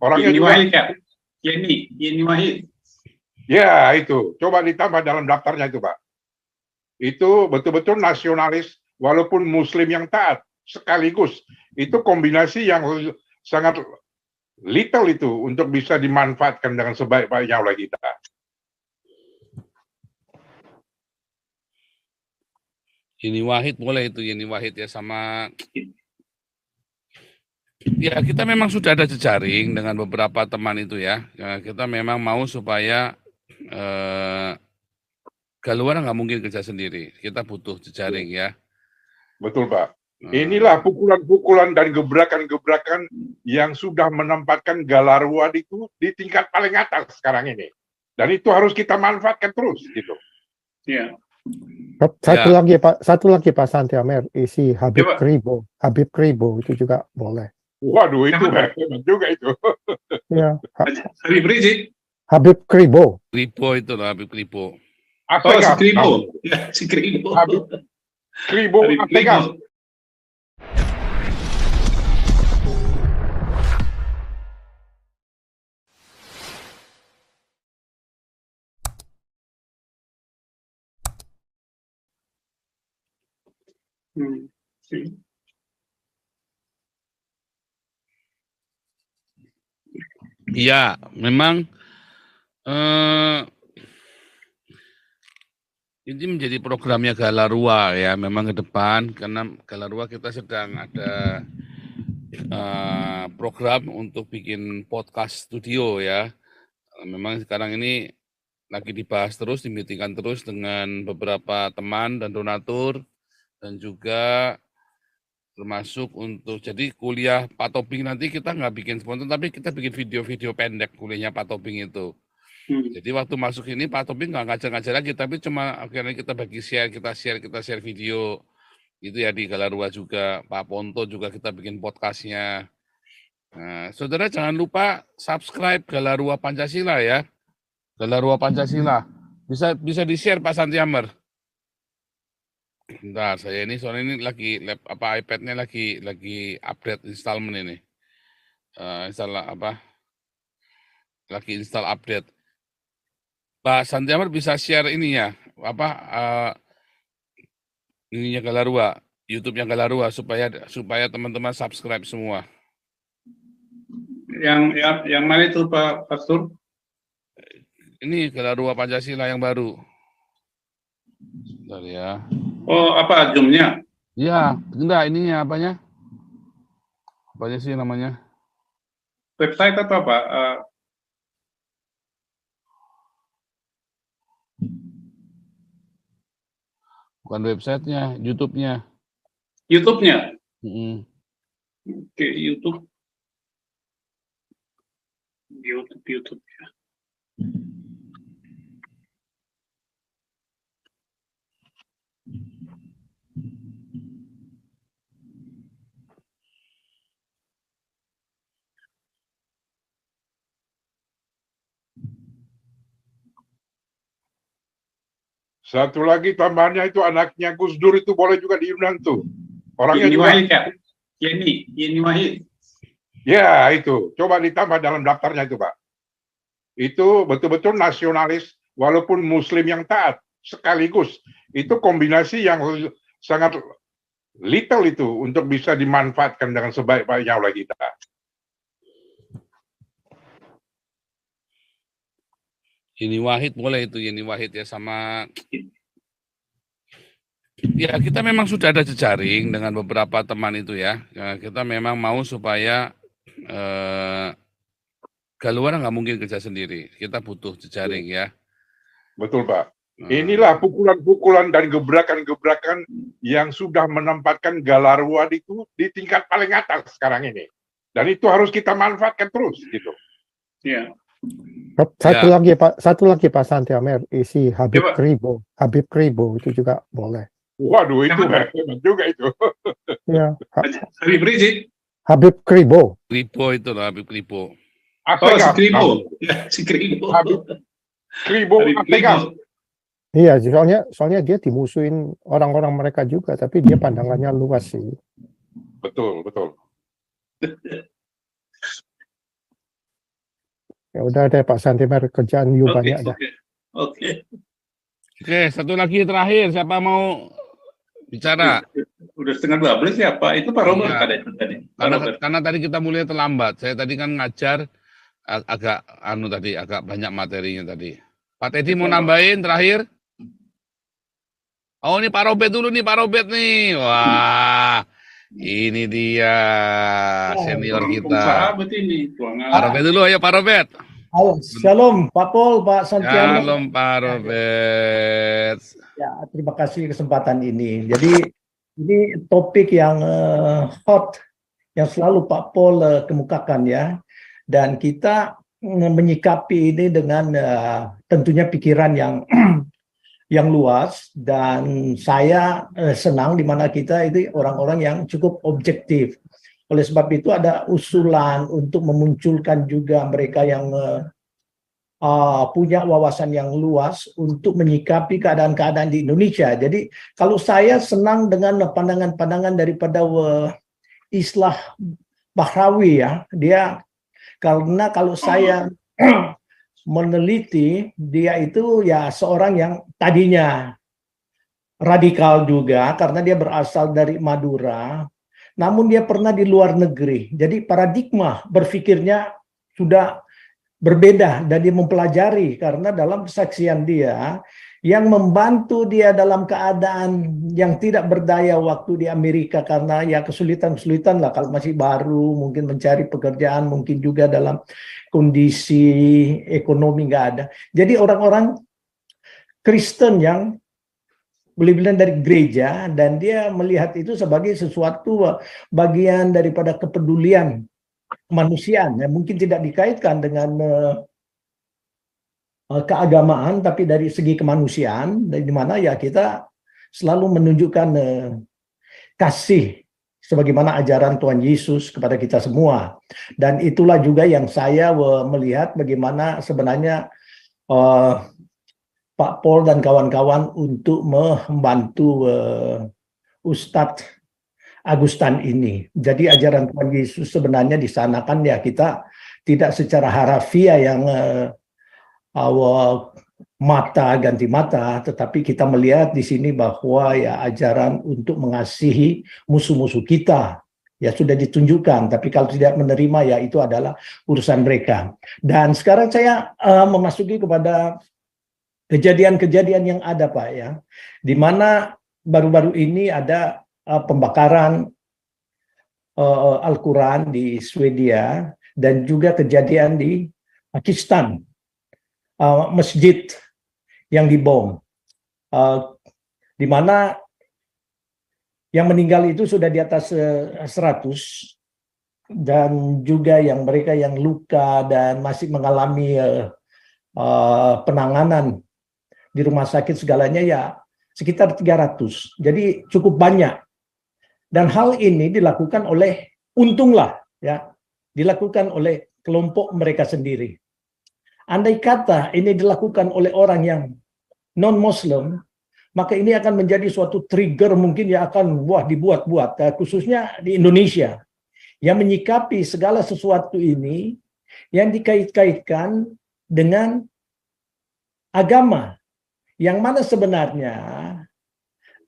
Orangnya Yeni juga Wahid ya? Yeni Wahid. ya itu. Coba ditambah dalam daftarnya itu, Pak. Itu betul-betul nasionalis walaupun muslim yang taat sekaligus. Itu kombinasi yang sangat little itu untuk bisa dimanfaatkan dengan sebaik-baiknya oleh kita. Yeni Wahid boleh itu, Yeni Wahid ya, sama ya kita memang sudah ada jejaring dengan beberapa teman itu ya. Kita memang mau supaya Galuar nggak mungkin kerja sendiri. Kita butuh jejaring ya. Betul, Pak. Inilah pukulan-pukulan dan gebrakan-gebrakan yang sudah menempatkan Galarua itu di tingkat paling atas sekarang ini. Dan itu harus kita manfaatkan terus gitu. Ya. Satu lagi Pak Santi Amer, isi Habib Kribo itu juga boleh. Waduh, itu hebat juga itu. Ya. Habib Rizik. Habib Kribo. Kribo itu loh, Habib Kribo. Oh, si Kribo. Ya, si Kribo. Habib Kribo Apega. Iya, memang ini menjadi programnya Galarua ya, memang ke depan, karena Galarua kita sedang ada program untuk bikin podcast studio ya. Memang sekarang ini lagi dibahas terus, dimitingkan terus dengan beberapa teman dan donatur, dan juga termasuk untuk jadi kuliah Pak Tobing nanti kita nggak bikin spontan, tapi kita bikin video-video pendek kuliahnya Pak Tobing itu. Jadi waktu masuk ini Pak Tobing nggak ngajar-ngajar lagi, tapi cuma akhirnya kita bagi share, kita share video gitu ya di Galarua juga. Pak Ponto juga kita bikin podcastnya. Nah, saudara jangan lupa subscribe Galarua Pancasila ya. Galarua Pancasila bisa di share Pak Santi Amer. Bentar, saya ini soalnya ini lagi iPad-nya lagi update installment ini. Lagi install update. Pak Santi Amer bisa share ini ya, ininya Galarua, YouTube-nya Galarua supaya teman-teman subscribe semua. Yang mana itu Pak Pastor? Ini Galarua Pancasila yang baru. Bentar ya. Oh, apa Zoom-nya? Iya, enggak ininya apanya? Apanya sih namanya? Website atau apa? Bukan websitenya, YouTube-nya. YouTube-nya? Oke, YouTube ya. Satu lagi tambahannya itu anaknya Gus Dur itu boleh juga diundang tuh. Orangnya Yeni juga Wahid ya? Yeni Wahid. ya itu. Coba ditambah dalam daftarnya itu, Pak. Itu betul-betul nasionalis walaupun muslim yang taat sekaligus. Itu kombinasi yang sangat little itu untuk bisa dimanfaatkan dengan sebaik-baiknya oleh kita. Yeni Wahid boleh itu, Yeni Wahid ya, sama ya kita memang sudah ada jejaring dengan beberapa teman itu ya. Kita memang mau supaya Galuar nggak mungkin kerja sendiri. Kita butuh jejaring ya. Betul, Pak. Inilah pukulan-pukulan dan gebrakan-gebrakan yang sudah menempatkan Galarua itu di tingkat paling atas sekarang ini. Dan itu harus kita manfaatkan terus gitu. Ya. Satu lagi Pak Santi Amer, isi Habib Kribo itu juga boleh. Waduh, itu hebat juga itu. Ya. Habib Rizik. Habib Kribo. Kribo itu loh, Habib Kribo. Oh, si Kribo. Ya, si Kribo. Habib Kribo Apega. Iya, soalnya dia dimusuhin orang-orang mereka juga, tapi dia pandangannya luas sih. Betul. Ya udah deh Pak Santimer, kerjaan you Oke, banyak dah. oke. Oke, satu lagi terakhir. Siapa mau bicara? Udah setengah 12 ya Pak. Itu Pak Robert Iya. tadi. Pak Robert. Karena tadi kita mulai terlambat. Saya tadi kan ngajar agak banyak materinya tadi. Pak Teddy mau nambahin terakhir? Oh, ini Pak Robert dulu nih, Pak Robert nih. Wah, ini dia senior kita. Sahabat ini. Pak Robert dulu, ayo Pak Robert. Halo, shalom Pak Pol, Pak Santiago. Shalom Pak Robert. Ya, terima kasih kesempatan ini. Jadi ini topik yang hot yang selalu Pak Pol kemukakan ya. Dan kita menyikapi ini dengan tentunya pikiran yang yang luas, dan saya senang di mana kita itu orang-orang yang cukup objektif. Oleh sebab itu ada usulan untuk memunculkan juga mereka yang punya wawasan yang luas untuk menyikapi keadaan-keadaan di Indonesia. Jadi kalau saya senang dengan pandangan-pandangan daripada Islah Bahrawi ya, dia karena kalau saya meneliti dia itu ya seorang yang tadinya radikal juga karena dia berasal dari Madura, namun dia pernah di luar negeri. Jadi paradigma berpikirnya sudah berbeda dan dia mempelajari karena dalam kesaksian dia yang membantu dia dalam keadaan yang tidak berdaya waktu di Amerika karena ya kesulitan-kesulitan lah kalau masih baru, mungkin mencari pekerjaan, mungkin juga dalam kondisi ekonomi nggak ada. Jadi orang-orang Kristen yang boleh bilang dari gereja, dan dia melihat itu sebagai sesuatu bagian daripada kepedulian kemanusiaan yang mungkin tidak dikaitkan dengan keagamaan, tapi dari segi kemanusiaan, di mana ya kita selalu menunjukkan kasih sebagaimana ajaran Tuhan Yesus kepada kita semua. Dan itulah juga yang saya melihat bagaimana sebenarnya Pak Pol dan kawan-kawan untuk membantu Ustadz Agustan ini. Jadi ajaran Tuhan Yesus sebenarnya di sana kan ya kita tidak secara harafiah yang mata ganti mata, tetapi kita melihat di sini bahwa ya ajaran untuk mengasihi musuh-musuh kita ya sudah ditunjukkan, tapi kalau tidak menerima ya itu adalah urusan mereka. Dan sekarang saya memasuki kepada kejadian-kejadian yang ada Pak ya, di mana baru-baru ini ada pembakaran Al-Quran di Swedia dan juga kejadian di Pakistan. Masjid yang dibom, di mana yang meninggal itu sudah di atas 100, dan juga yang mereka yang luka dan masih mengalami penanganan di rumah sakit segalanya ya sekitar 300. Jadi cukup banyak. Dan hal ini dilakukan oleh, untunglah ya, dilakukan oleh kelompok mereka sendiri. Andai kata ini dilakukan oleh orang yang non-Muslim, maka ini akan menjadi suatu trigger mungkin yang akan dibuat-buat, khususnya di Indonesia, yang menyikapi segala sesuatu ini yang dikait-kaitkan dengan agama, yang mana sebenarnya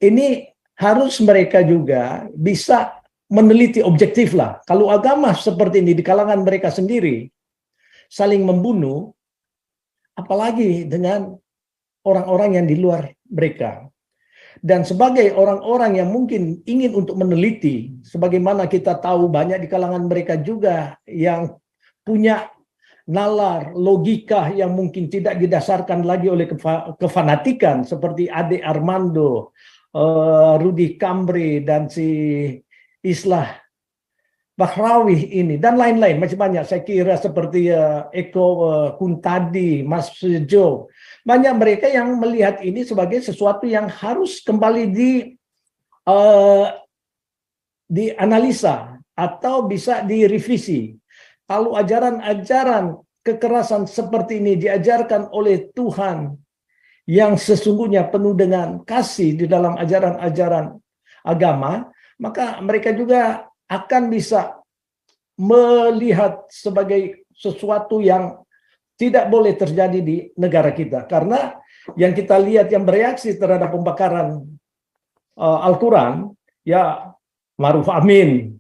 ini harus mereka juga bisa meneliti objektif lah. Kalau agama seperti ini di kalangan mereka sendiri saling membunuh, apalagi dengan orang-orang yang di luar mereka. Dan sebagai orang-orang yang mungkin ingin untuk meneliti, sebagaimana kita tahu banyak di kalangan mereka juga yang punya nalar, logika yang mungkin tidak didasarkan lagi oleh kefanatikan, seperti Ade Armando, Rudy Kambri, dan si Islah Bahrawi ini, dan lain-lain, masih banyak. Saya kira seperti Eko Kuntadi, Mas Jo. Banyak mereka yang melihat ini sebagai sesuatu yang harus kembali dianalisa atau bisa direvisi. Kalau ajaran-ajaran kekerasan seperti ini diajarkan oleh Tuhan yang sesungguhnya penuh dengan kasih di dalam ajaran-ajaran agama, maka mereka juga akan bisa melihat sebagai sesuatu yang tidak boleh terjadi di negara kita. Karena yang kita lihat yang bereaksi terhadap pembakaran Al-Quran, ya Ma'ruf Amin,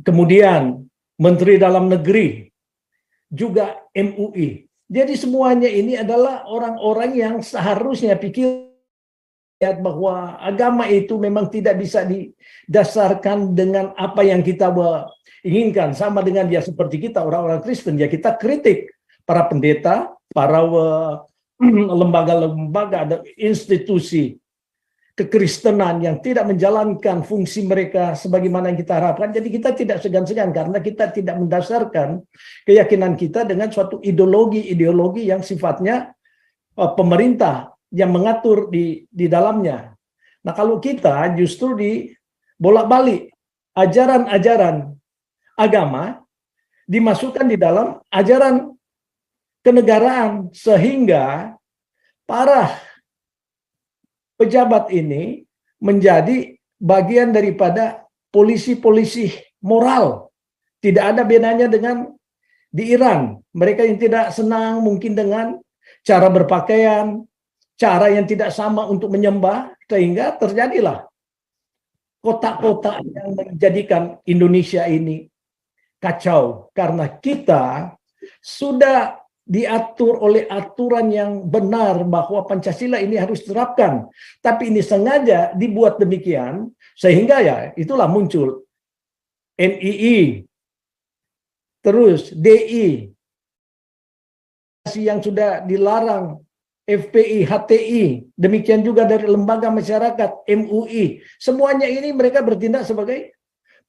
kemudian Menteri Dalam Negeri, juga MUI. Jadi semuanya ini adalah orang-orang yang seharusnya pikir bahwa agama itu memang tidak bisa didasarkan dengan apa yang kita inginkan. Sama dengan dia seperti kita orang-orang Kristen, ya kita kritik para pendeta, para lembaga-lembaga, ada institusi kekristenan yang tidak menjalankan fungsi mereka sebagaimana yang kita harapkan. Jadi kita tidak segan-segan karena kita tidak mendasarkan keyakinan kita dengan suatu ideologi yang sifatnya pemerintah yang mengatur di dalamnya. Nah, kalau kita justru bolak-balik ajaran-ajaran agama dimasukkan di dalam ajaran kenegaraan sehingga para pejabat ini menjadi bagian daripada polisi-polisi moral. Tidak ada bedanya dengan di Iran. Mereka yang tidak senang mungkin dengan cara berpakaian, cara yang tidak sama untuk menyembah, sehingga terjadilah kotak-kotak yang menjadikan Indonesia ini kacau. Karena kita sudah diatur oleh aturan yang benar bahwa Pancasila ini harus diterapkan. Tapi ini sengaja dibuat demikian, sehingga ya itulah muncul NII, terus DI, yang sudah dilarang, FPI, HTI, demikian juga dari lembaga masyarakat, MUI. Semuanya ini mereka bertindak sebagai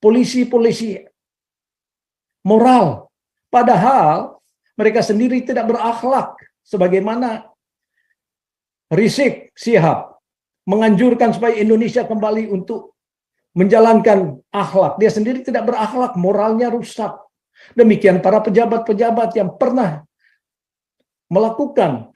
polisi-polisi moral. Padahal mereka sendiri tidak berakhlak. Sebagaimana Rizik Syihab menganjurkan supaya Indonesia kembali untuk menjalankan akhlak. Dia sendiri tidak berakhlak, moralnya rusak. Demikian para pejabat-pejabat yang pernah melakukan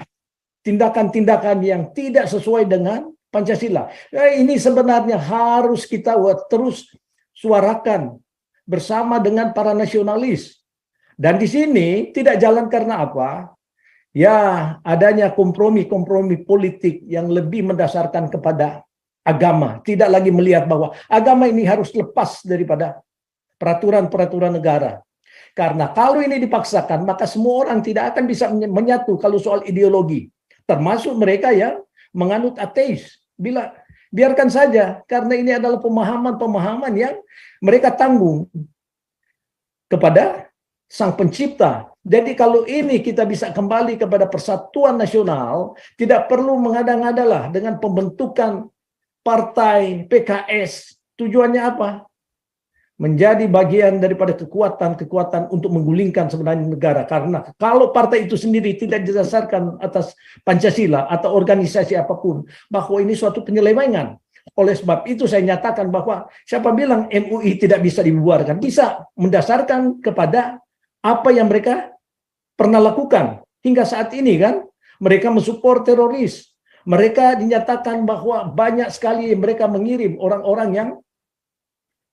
tindakan-tindakan yang tidak sesuai dengan Pancasila. Ini sebenarnya harus kita terus suarakan bersama dengan para nasionalis. Dan di sini tidak jalan karena apa? Ya, adanya kompromi-kompromi politik yang lebih mendasarkan kepada agama. Tidak lagi melihat bahwa agama ini harus lepas daripada peraturan-peraturan negara. Karena kalau ini dipaksakan, maka semua orang tidak akan bisa menyatu kalau soal ideologi. Termasuk mereka yang menganut ateis. Biarkan saja, karena ini adalah pemahaman-pemahaman yang mereka tanggung kepada Sang Pencipta. Jadi kalau ini kita bisa kembali kepada persatuan nasional, tidak perlu mengada-ngadalah dengan pembentukan partai PKS. Tujuannya apa? Menjadi bagian daripada kekuatan-kekuatan untuk menggulingkan sebenarnya negara. Karena kalau partai itu sendiri tidak didasarkan atas Pancasila atau organisasi apapun, bahwa ini suatu penyelewengan. Oleh sebab itu saya nyatakan bahwa siapa bilang MUI tidak bisa dibubarkan? Bisa, mendasarkan kepada apa yang mereka pernah lakukan. Hingga saat ini kan, mereka mensupport teroris. Mereka dinyatakan bahwa banyak sekali mereka mengirim orang-orang yang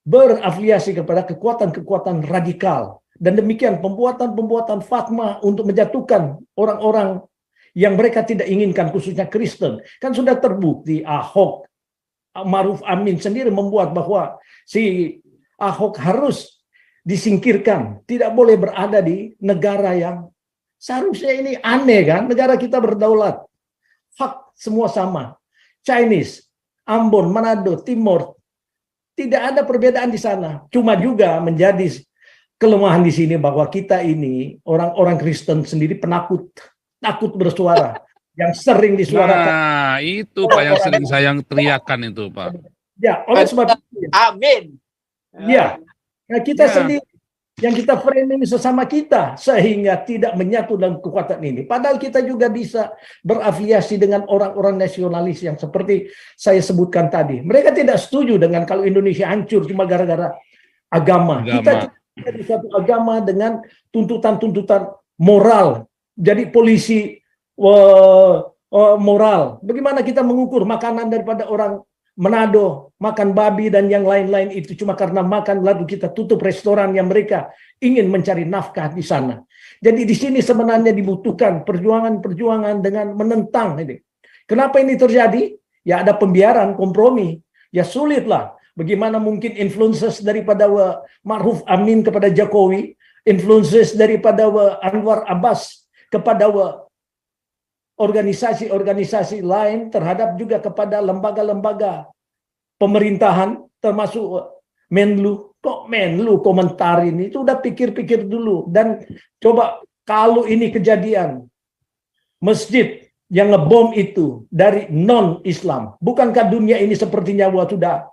berafiliasi kepada kekuatan-kekuatan radikal. Dan demikian pembuatan-pembuatan fatwa untuk menjatuhkan orang-orang yang mereka tidak inginkan, khususnya Kristen. Kan sudah terbukti Ahok, Ma'ruf Amin sendiri membuat bahwa si Ahok harus disingkirkan. Tidak boleh berada di negara yang seharusnya ini aneh kan. Negara kita berdaulat. Hak semua sama. Chinese, Ambon, Manado, Timor, tidak ada perbedaan di sana. Cuma juga menjadi kelemahan di sini bahwa kita ini orang-orang Kristen sendiri penakut, takut bersuara, yang sering disuarakan. Nah, itu Pak yang sering saya teriakan itu, Pak. Ya, oleh sebab itu. Amin. Ya, nah kita Ya. sendiri yang kita framing sesama kita sehingga tidak menyatu dalam kekuatan ini. Padahal kita juga bisa berafiliasi dengan orang-orang nasionalis yang seperti saya sebutkan tadi. Mereka tidak setuju dengan kalau Indonesia hancur cuma gara-gara agama. Kita di satu agama dengan tuntutan-tuntutan moral. Jadi polisi moral. Bagaimana kita mengukur makanan daripada orang Manado, makan babi dan yang lain-lain itu cuma karena makan lalu kita tutup restoran yang mereka ingin mencari nafkah di sana. Jadi di sini sebenarnya dibutuhkan perjuangan-perjuangan dengan menentang ini. Kenapa ini terjadi? Ya ada pembiaran, kompromi. Ya sulitlah. Bagaimana mungkin influences daripada Ma'ruf Amin kepada Jokowi, influences daripada Anwar Abbas kepada organisasi-organisasi lain, terhadap juga kepada lembaga-lembaga pemerintahan, termasuk Menlu. Kok Menlu komentar ini? Itu udah pikir-pikir dulu. Dan coba kalau ini kejadian, masjid yang ngebom itu dari non-Islam, bukankah dunia ini sepertinya sudah,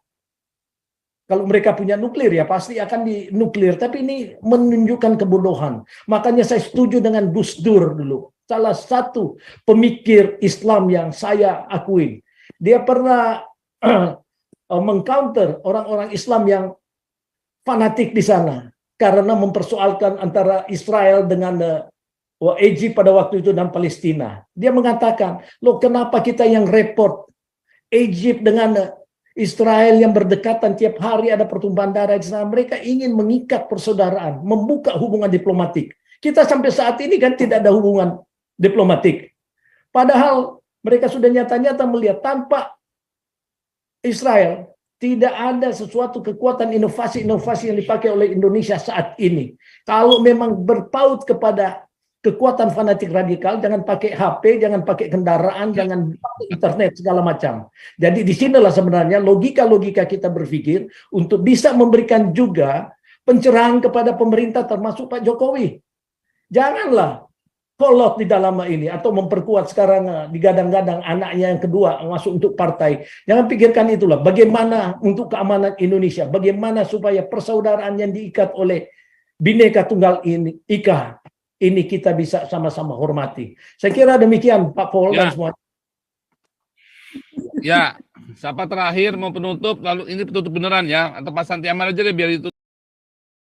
kalau mereka punya nuklir ya pasti akan dinuklir, tapi ini menunjukkan kebodohan. Makanya saya setuju dengan Gus Dur dulu. Salah satu pemikir Islam yang saya akui. Dia pernah mengcounter orang-orang Islam yang fanatik di sana karena mempersoalkan antara Israel dengan Egypt pada waktu itu dan Palestina. Dia mengatakan, loh kenapa kita yang repot? Egypt dengan Israel yang berdekatan tiap hari ada pertumpahan darah di sana. Mereka ingin mengikat persaudaraan, membuka hubungan diplomatik. Kita sampai saat ini kan tidak ada hubungan diplomatik. Padahal mereka sudah nyata-nyata melihat tanpa Israel tidak ada sesuatu kekuatan inovasi-inovasi yang dipakai oleh Indonesia saat ini. Kalau memang berpaut kepada kekuatan fanatik radikal, jangan pakai HP, jangan pakai kendaraan, jangan pakai internet, segala macam. Jadi disinilah sebenarnya logika-logika kita berpikir untuk bisa memberikan juga pencerahan kepada pemerintah termasuk Pak Jokowi. Janganlah kolot di dalam ini atau memperkuat sekarang digadang-gadang anaknya yang kedua masuk untuk partai. Jangan pikirkan itulah. Bagaimana untuk keamanan Indonesia, bagaimana supaya persaudaraan yang diikat oleh Bhinneka Tunggal Ika ini kita bisa sama-sama hormati. Saya kira demikian Pak Paul dan semua. Ya, siapa terakhir mau penutup? Lalu ini penutup beneran ya? Atau Pak Santi Aman aja deh biar itu.